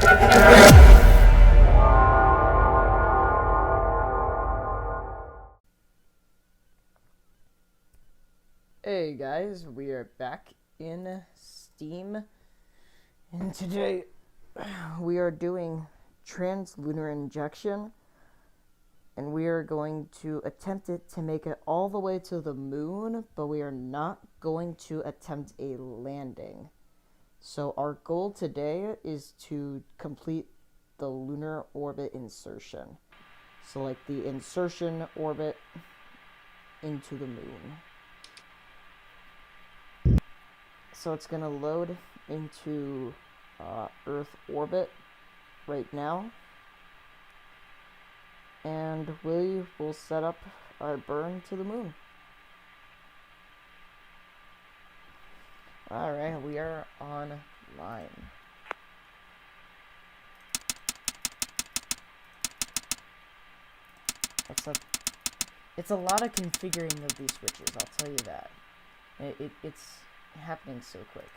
Hey guys, we are back in Steam, and today we are doing Lunar Injection, and we are going to attempt it to make it all the way to the moon, but we are not going to attempt a landing. So our goal today is to complete the Lunar Orbit Insertion. So like the insertion orbit into the moon. So it's going to load into Earth orbit right now. And we will set up our burn to the moon. Alright, we are online. It's a lot of configuring of these switches, I'll tell you that. It's happening so quick.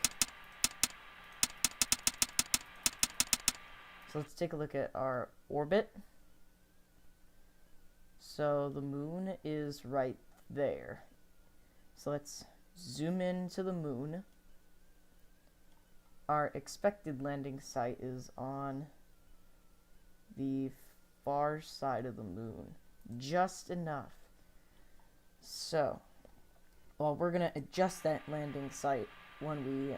So let's take a look at our orbit. So the moon is right there. So let's zoom in to the moon. Our expected landing site is on the far side of the moon. Just enough. So, well, we're gonna adjust that landing site when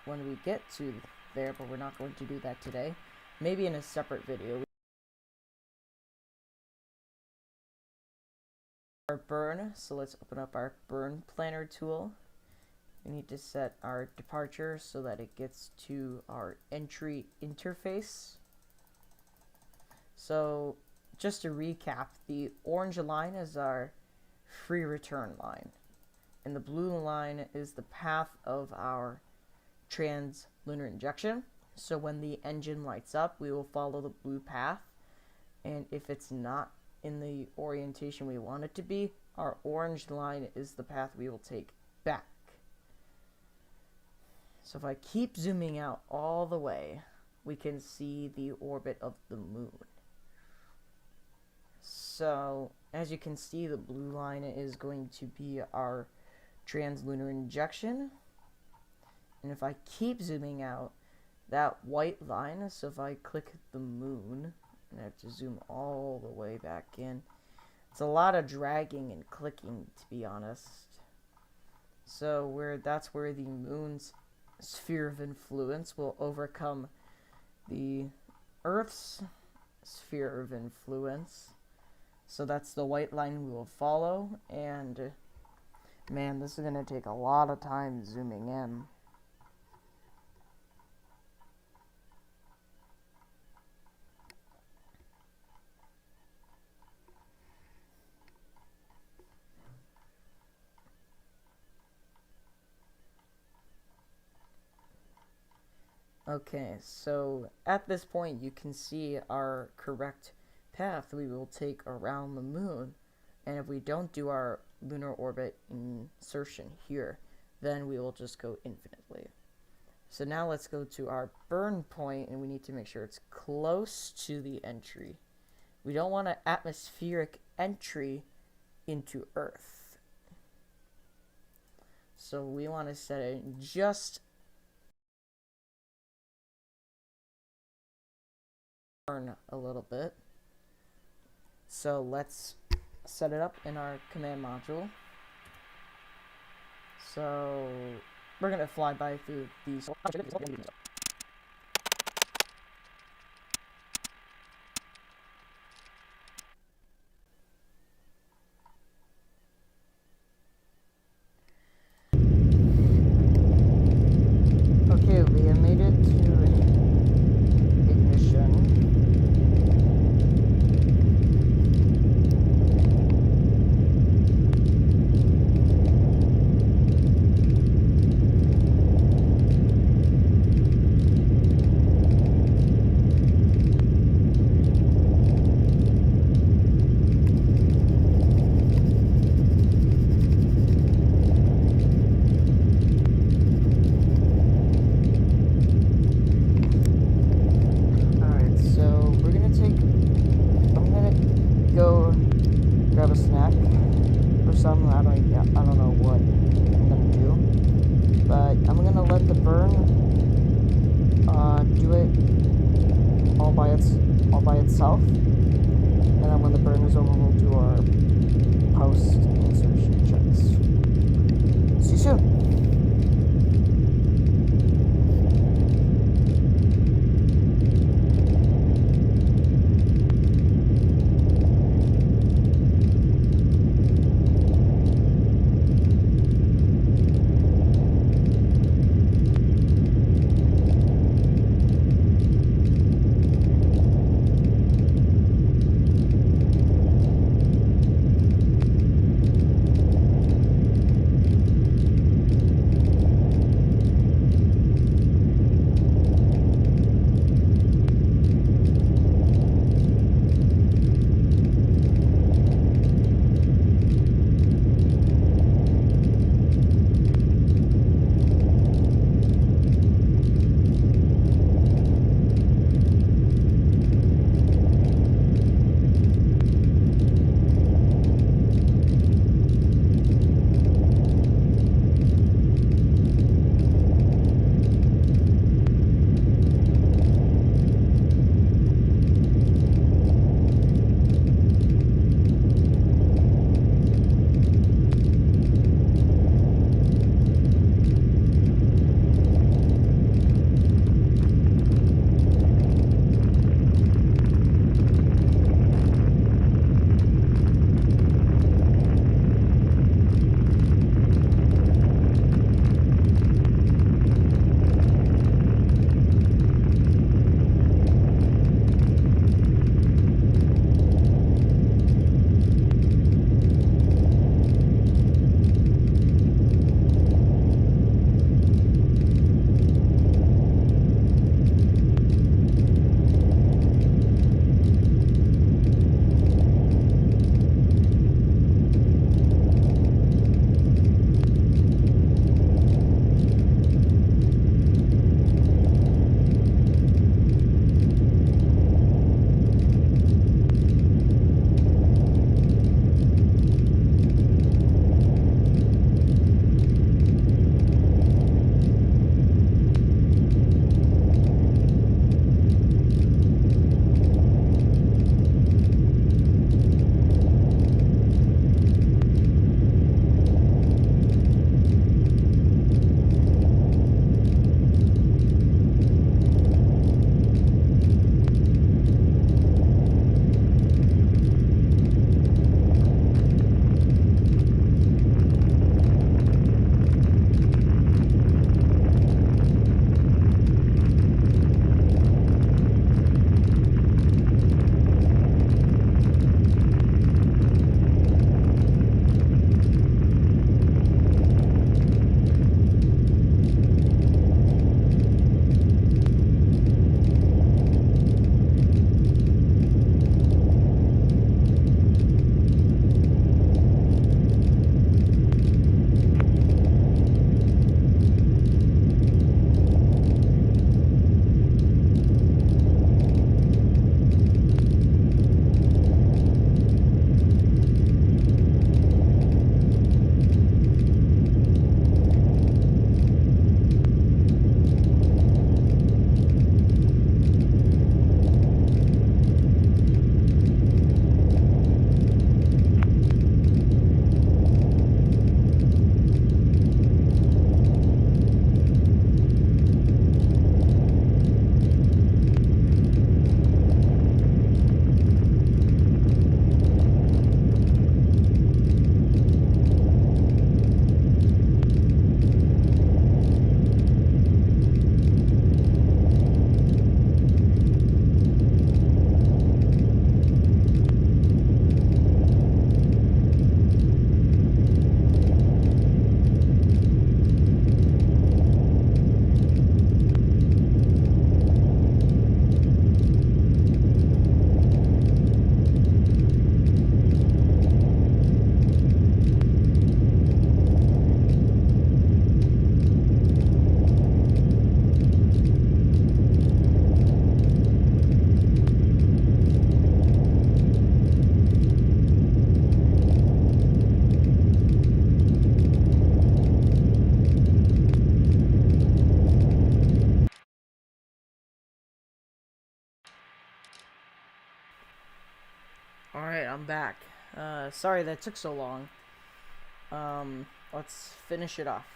we get to there, but we're not going to do that today. Maybe in a separate video. Our burn, so let's open up our burn planner tool. We need to set our departure so that it gets to our entry interface. So just to recap, the orange line is our free return line, and the blue line is the path of our lunar injection. So when the engine lights up, we will follow the blue path, and if it's not in the orientation we want it to be, our orange line is the path we will take back. So if I keep zooming out all the way, we can see the orbit of the moon. So as you can see, the blue line is going to be our lunar injection, and if I keep zooming out, that white line, so if I click the moon, and I have to zoom all the way back in, it's a lot of dragging and clicking, to be honest. So that's where the moon's sphere of influence will overcome the Earth's sphere of influence. So that's the white line we will follow, and man, this is going to take a lot of time zooming in. Okay, so at this point you can see our correct path we will take around the moon, and if we don't do our lunar orbit insertion here, then we will just go infinitely. So now let's go to our burn point, and we need to make sure it's close to the entry. We don't want an atmospheric entry into Earth, so we want to set it just a little bit. So let's set it up in our command module. So we're gonna fly by through these. Okay, we have made it to ignition. some. I don't know what I'm gonna do, but I'm gonna let the burn do it all by itself, and then when the burn is over, we'll do our post insertion checks. See you soon. Sorry that took so long. Let's finish it off.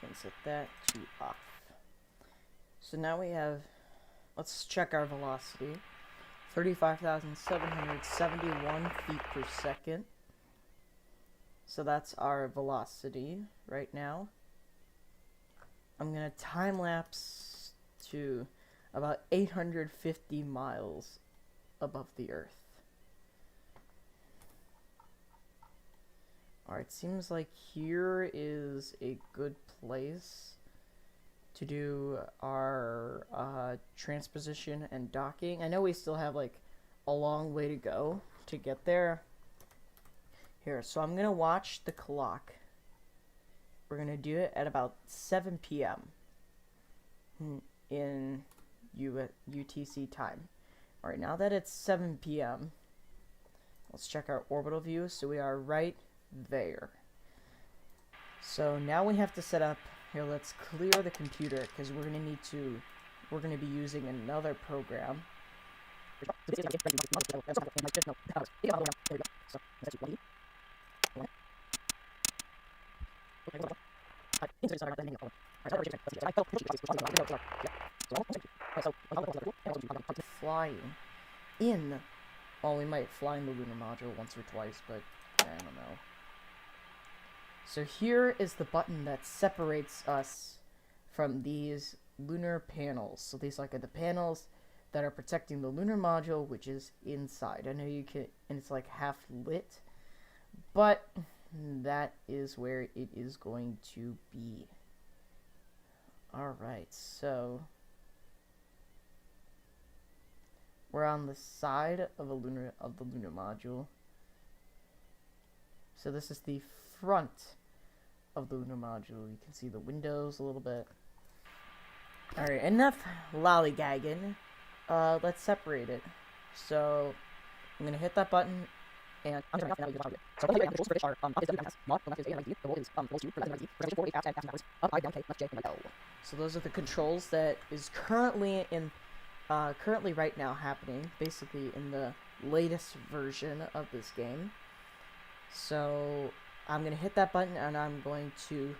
And set that to off. So now we have, let's check our velocity. 35,771 feet per second. So that's our velocity right now. I'm gonna time lapse to about 850 miles above the Earth. Alright, seems like here is a good place to do our transposition and docking. I know we still have like a long way to go to get there. Here, so I'm gonna watch the clock. We're gonna do it at about 7 p.m. in UTC time. Alright, now that it's 7 p.m., let's check our orbital view. So we are right there. So now we have to set up, here let's clear the computer because we're gonna be using another program. Flying in, well, we might fly in the lunar module once or twice, but I don't know. So here is the button that separates us from these lunar panels. So these are like the panels that are protecting the lunar module, which is inside. I know you can, and it's like half lit, but that is where it is going to be. Alright, so we're on the side of the lunar module. So this is the front of the lunar module. You can see the windows a little bit. Alright, enough lollygagging. Let's separate it. So I'm gonna hit that button and I'm gonna use the so the controls for this are so those are the controls that is currently in currently right now happening, basically in the latest version of this game. So I'm gonna hit that button and I'm going to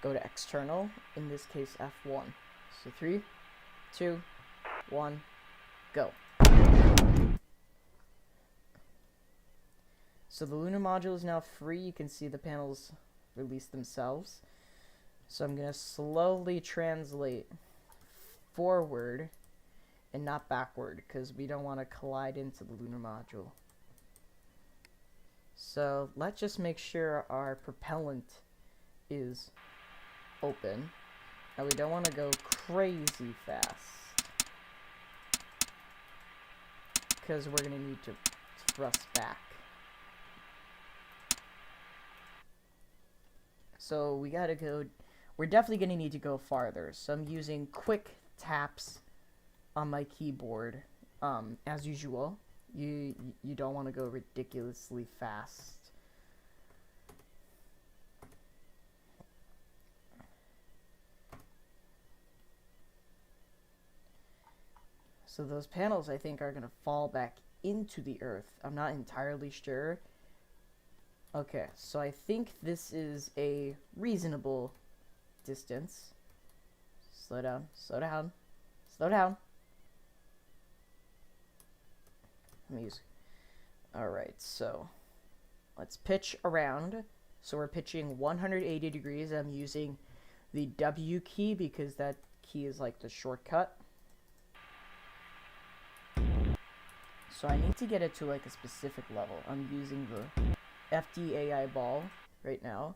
go to external, in this case F1. So 3, 2, 1, go. So the lunar module is now free. You can see the panels release themselves. So I'm gonna slowly translate forward and not backward because we don't want to collide into the lunar module. So let's just make sure our propellant is open. Now we don't want to go crazy fast because we're going to need to thrust back. So we got to go, we're definitely going to need to go farther. So I'm using quick taps on my keyboard as usual. You don't want to go ridiculously fast. So those panels, I think, are going to fall back into the Earth. I'm not entirely sure. Okay, so I think this is a reasonable distance. Slow down, slow down, slow down. Alright, so let's pitch around. So we're pitching 180 degrees. I'm using the W key because that key is like the shortcut. So I need to get it to like a specific level. I'm using the FDAI ball right now.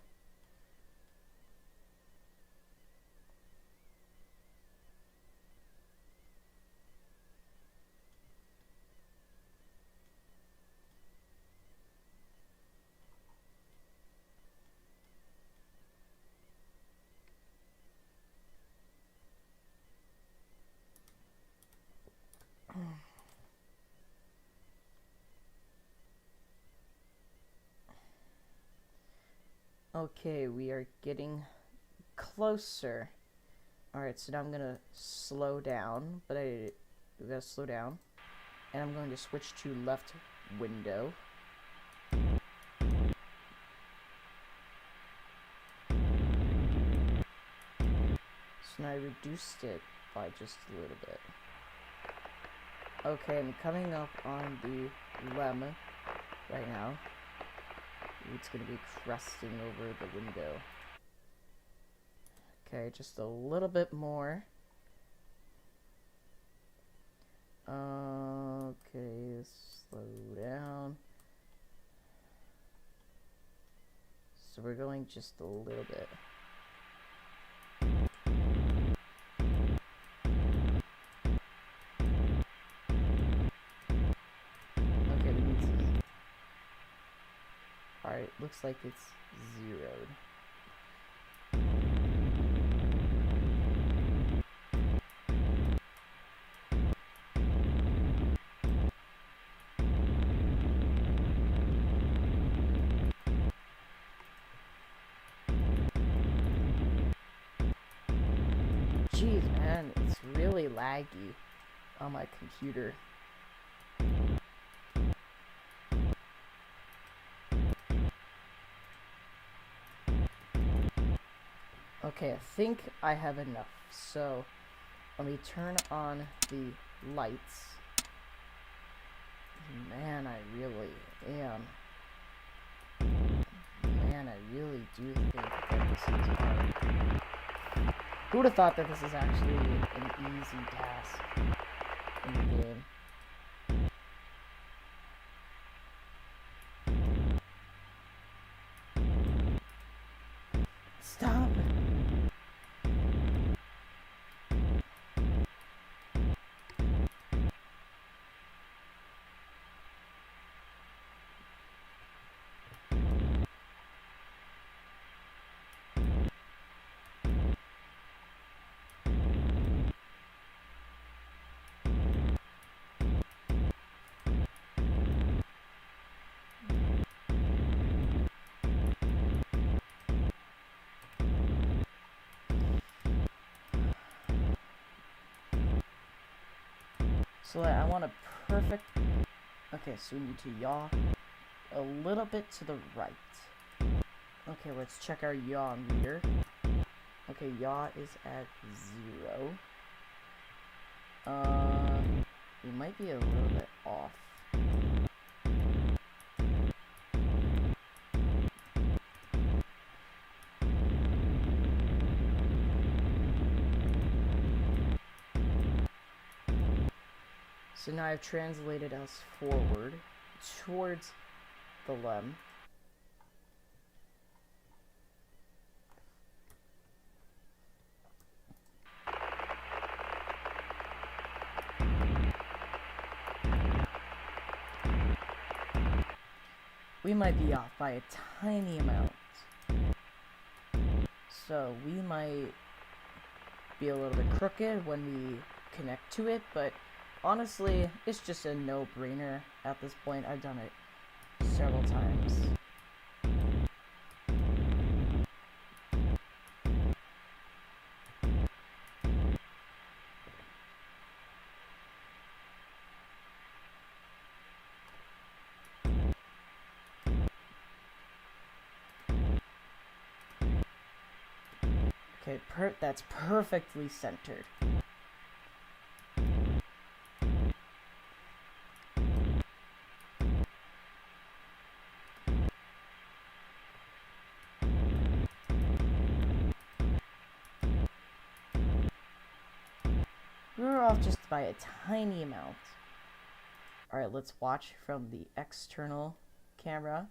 Okay, we are getting closer. Alright, so now I'm gonna slow down, but we gotta slow down. And I'm going to switch to left window. So now I reduced it by just a little bit. Okay, I'm coming up on the LEM right now. It's gonna be cresting over the window. Okay, just a little bit more. Okay, slow down. So we're going just a little bit. Okay, we need to... Alright, looks like it's zeroed. Jeez, man, it's really laggy on my computer. Okay, I think I have enough. So, let me turn on the lights. Man, I really am. Man, I really do think that this is hard. Who would have thought that this is actually an easy task in the game? Stop! So I want a perfect... Okay, so we need to yaw a little bit to the right. Okay, let's check our yaw meter. Okay, yaw is at 0. We might be a little bit off. So now I've translated us forward towards the LEM. We might be off by a tiny amount. So we might be a little bit crooked when we connect to it, but honestly, it's just a no-brainer at this point. I've done it several times. Okay, that's perfectly centered. We were off just by a tiny amount. Alright, let's watch from the external camera.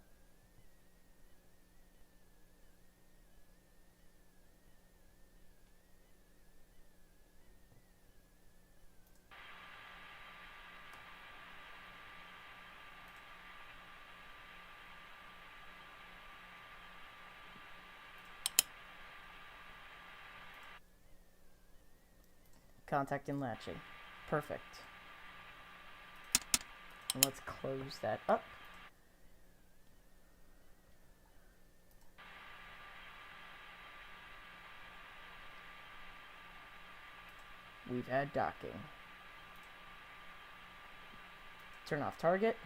Contact and latching. Perfect. And let's close that up. we've had docking. Turn off target.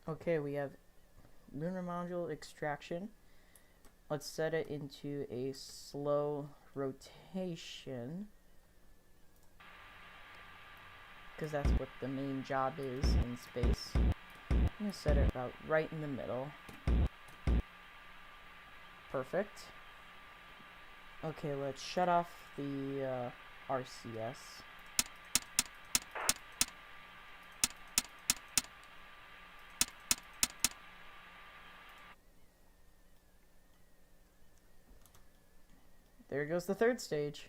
Okay, we have lunar module extraction. Let's set it into a slow rotation, because that's what the main job is in space. I'm going to set it about right in the middle. Perfect. Okay, let's shut off the RCS. There goes the third stage.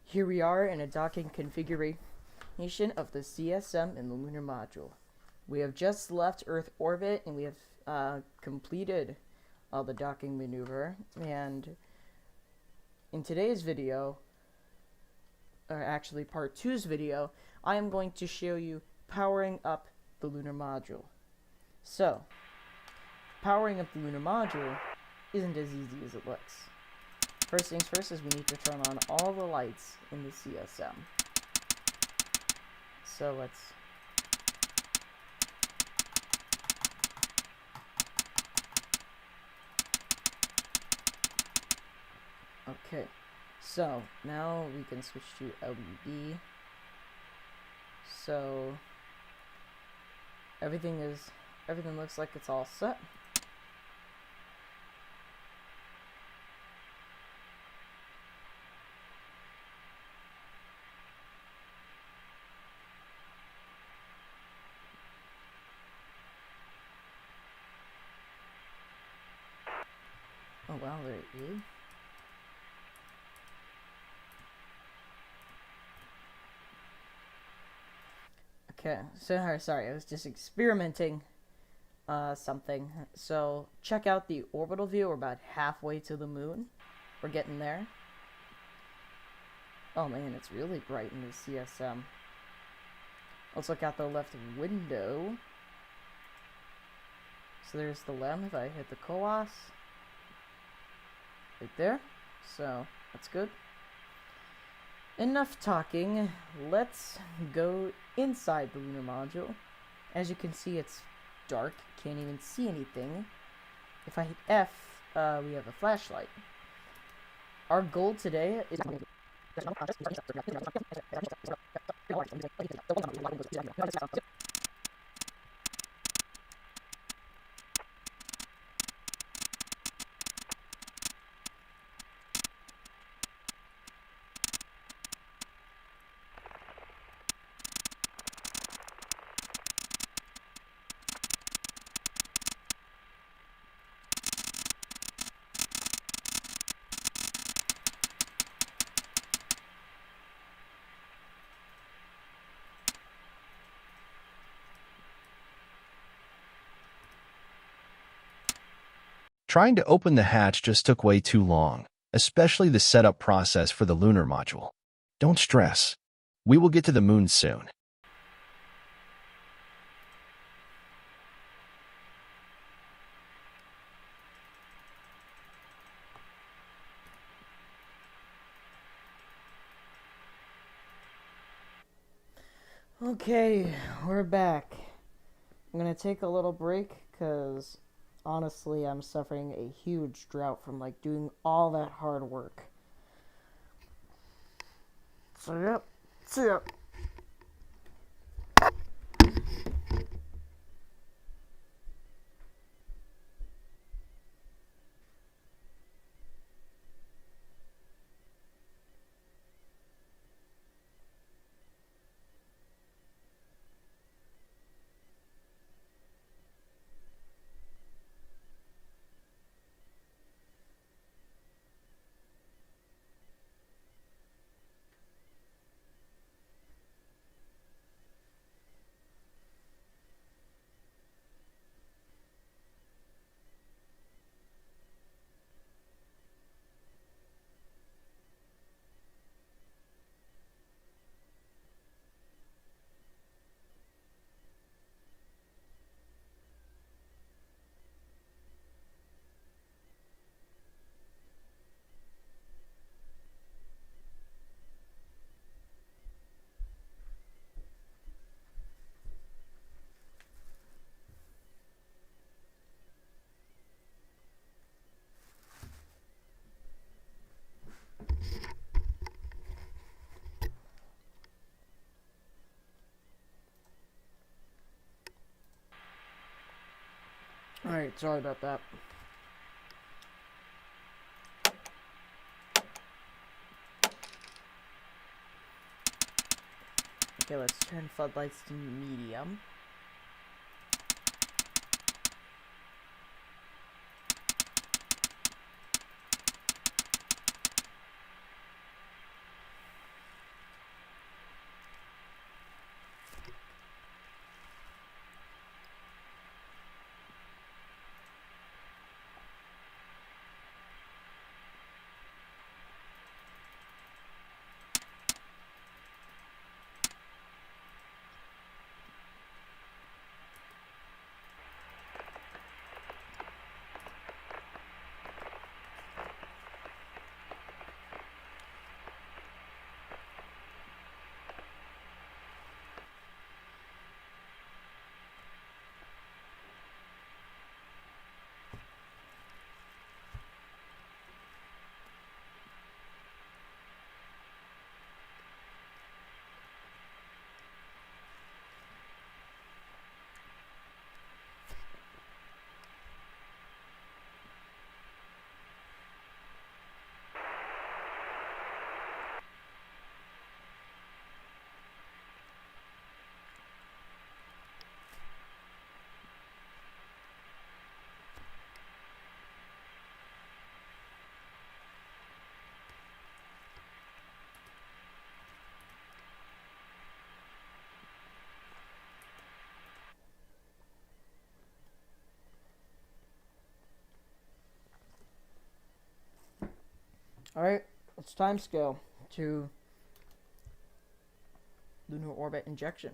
Here we are in a docking configuration of the CSM and the lunar module. We have just left Earth orbit and we have completed the docking maneuver. And in today's video, or actually part 2's video, I am going to show you powering up the lunar module. So, powering up the lunar module isn't as easy as it looks. First things first is we need to turn on all the lights in the CSM. So let's okay, so now we can switch to LED. So everything looks like it's all set. Oh wow, there it is. Okay, so sorry, I was just experimenting something. So check out the orbital view. We're about halfway to the moon. We're getting there. Oh man, it's really bright in the CSM. Let's look out the left window. So there's the LEM if I hit the COAS. Right there. So that's good. Enough talking. Let's go inside the lunar module. As you can see, it's dark. Can't even see anything. If I hit F, we have a flashlight. Our goal today is Trying to open the hatch just took way too long, especially the setup process for the lunar module. Don't stress. We will get to the moon soon. okay, we're back. I'm gonna take a little break because honestly I'm suffering a huge drought from like doing all that hard work. So yep, see ya. Alright, sorry about that. Okay, let's turn floodlights to medium. Alright, let's timescale to Lunar Orbit Injection.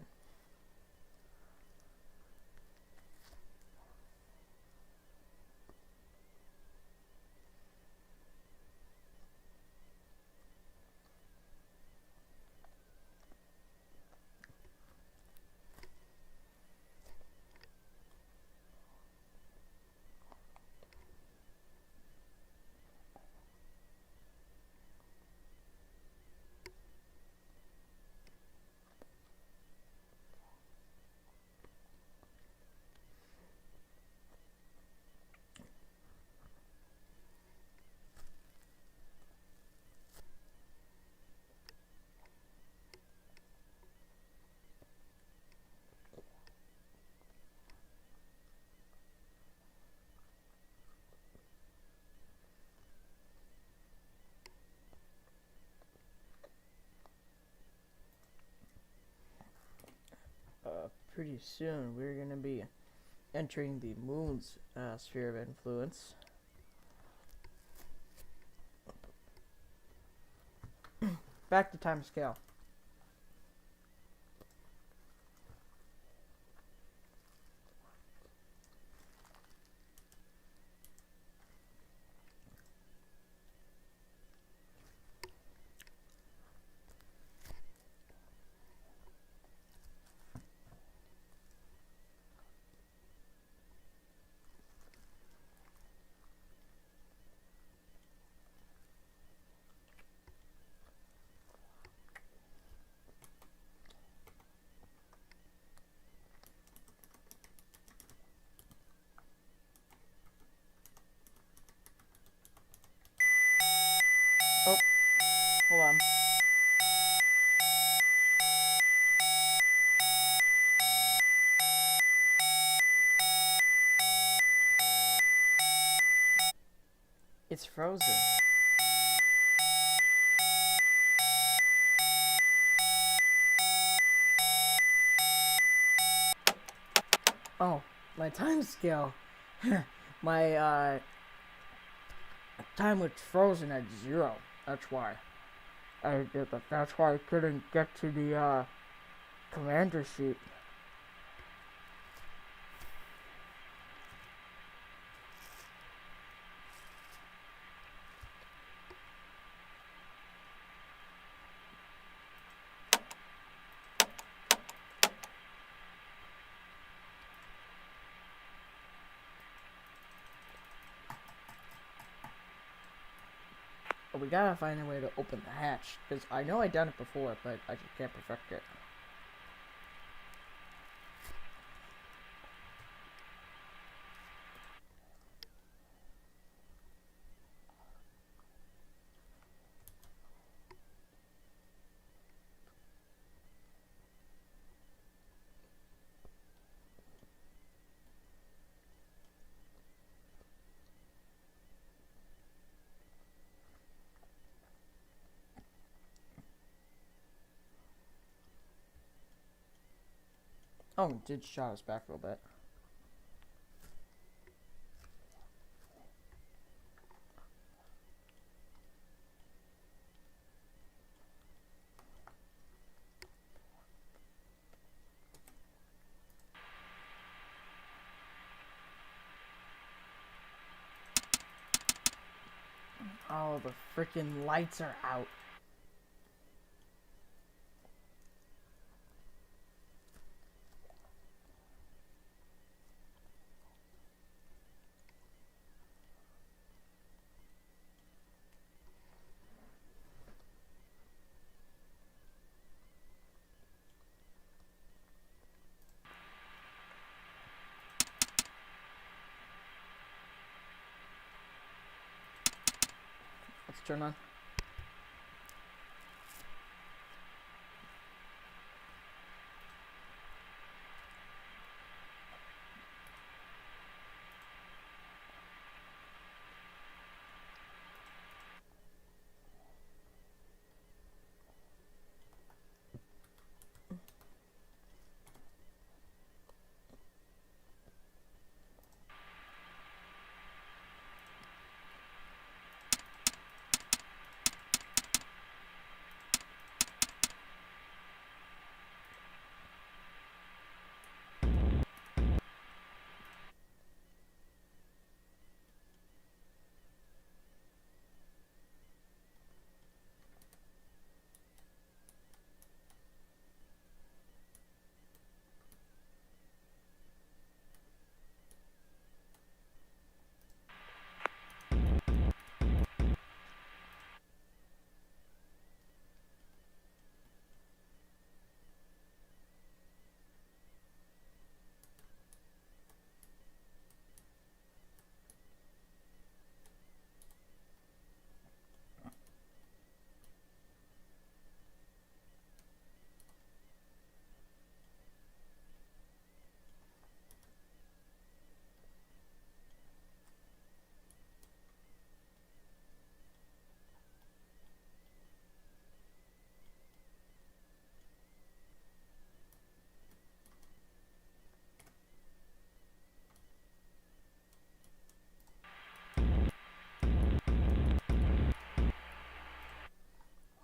Pretty soon we're going to be entering the moon's sphere of influence. Back to timescale. Oh, hold on. It's frozen. Oh, my time scale. My time was frozen at 0. That's why. That's why I couldn't get to the commander sheet. But we gotta find a way to open the hatch, because I know I've done it before, but I just can't perfect it. Oh, it did shot us back a little bit. Oh, the freaking lights are out. Let's turn on.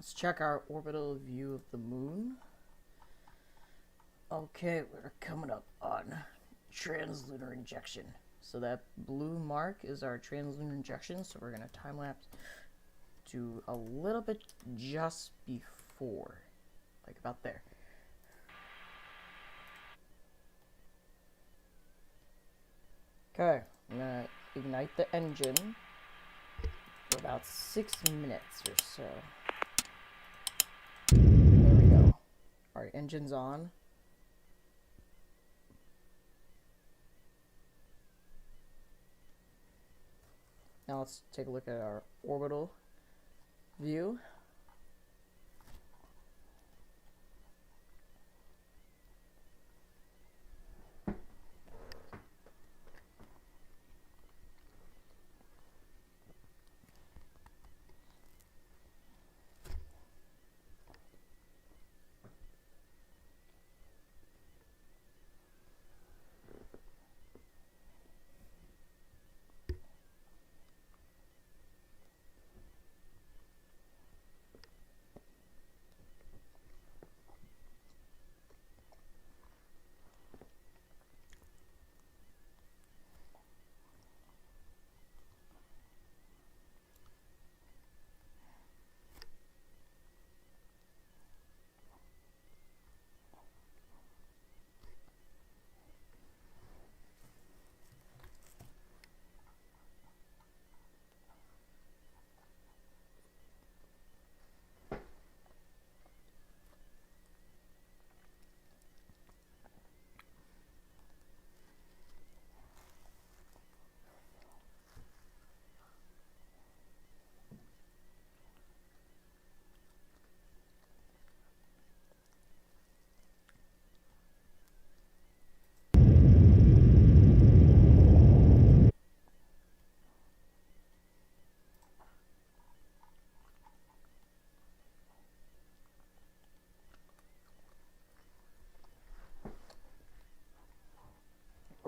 Let's check our orbital view of the moon. Okay, we're coming up on translunar injection. So that blue mark is our translunar injection, so we're going to time lapse to a little bit just before, like about there. Okay, I'm going to ignite the engine for about 6 minutes or so. There we go. Alright, engine's on. Now let's take a look at our orbital view.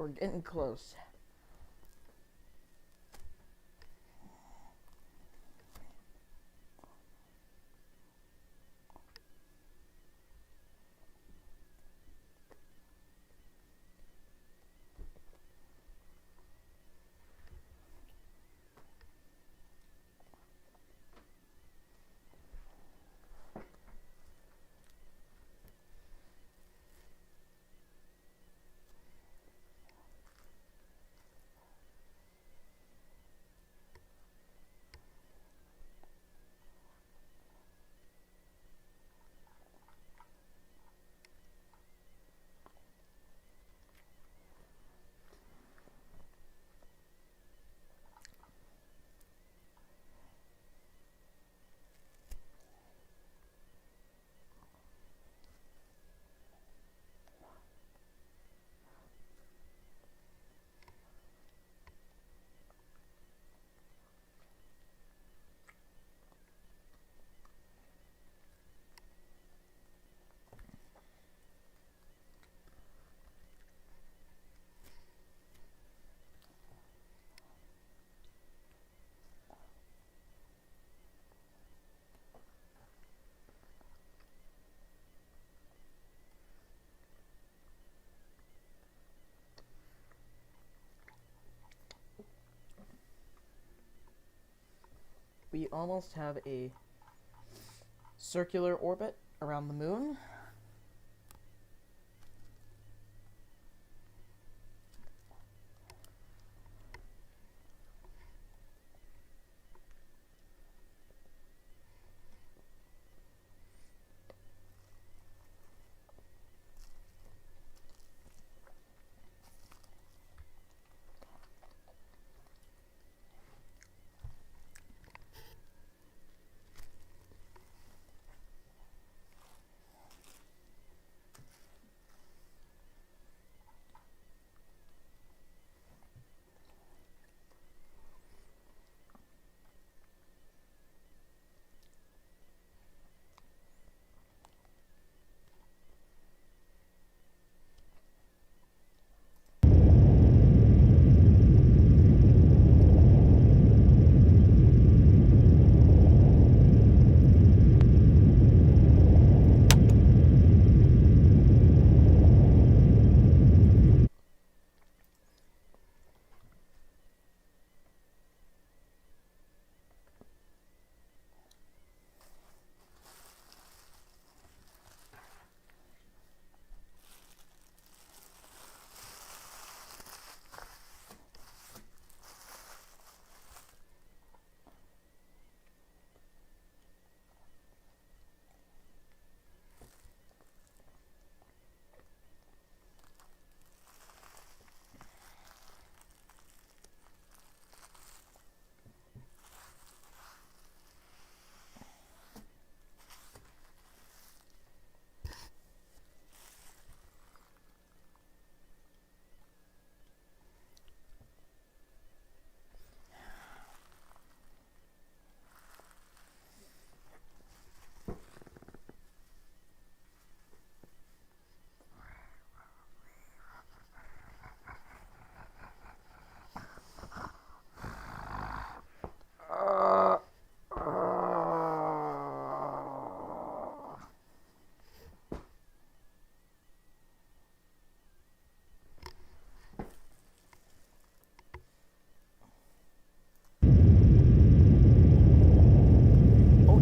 We're getting close. We almost have a circular orbit around the moon.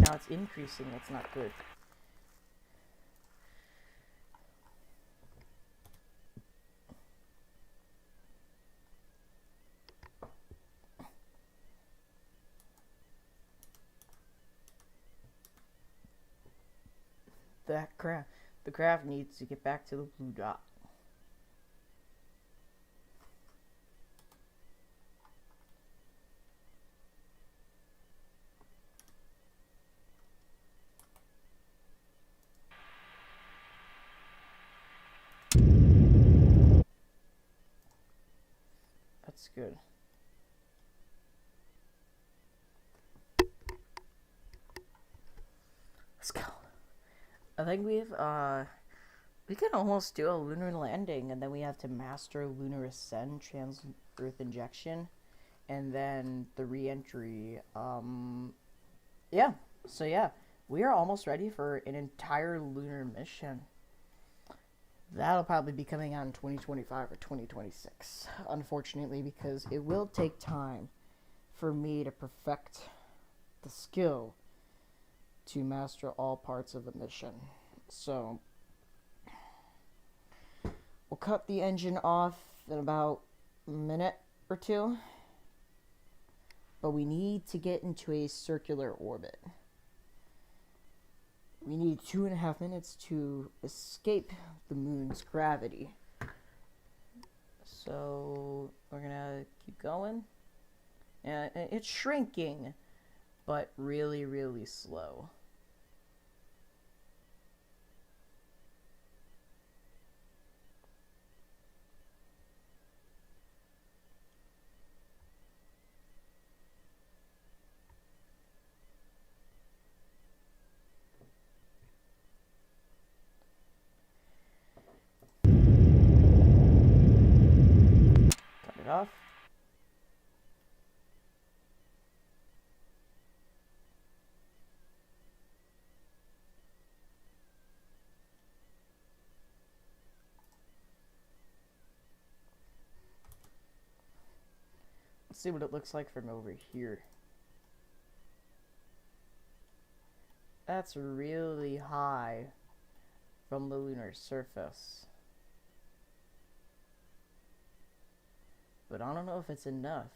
Now it's increasing, that's not good. The craft needs to get back to the blue dot. That's good. Let's go. I think we've We could almost do a lunar landing, and then we have to master lunar ascent, trans-Earth injection, and then the re-entry. Yeah. So yeah, we are almost ready for an entire lunar mission. That'll probably be coming out in 2025 or 2026, unfortunately, because it will take time for me to perfect the skill to master all parts of the mission. So, we'll cut the engine off in about a minute or two, but we need to get into a circular orbit. We need 2.5 minutes to escape the moon's gravity. So we're gonna keep going. And it's shrinking, but really, really slow. Cut it off. Let's see what it looks like from over here. That's really high from the lunar surface. But I don't know if it's enough.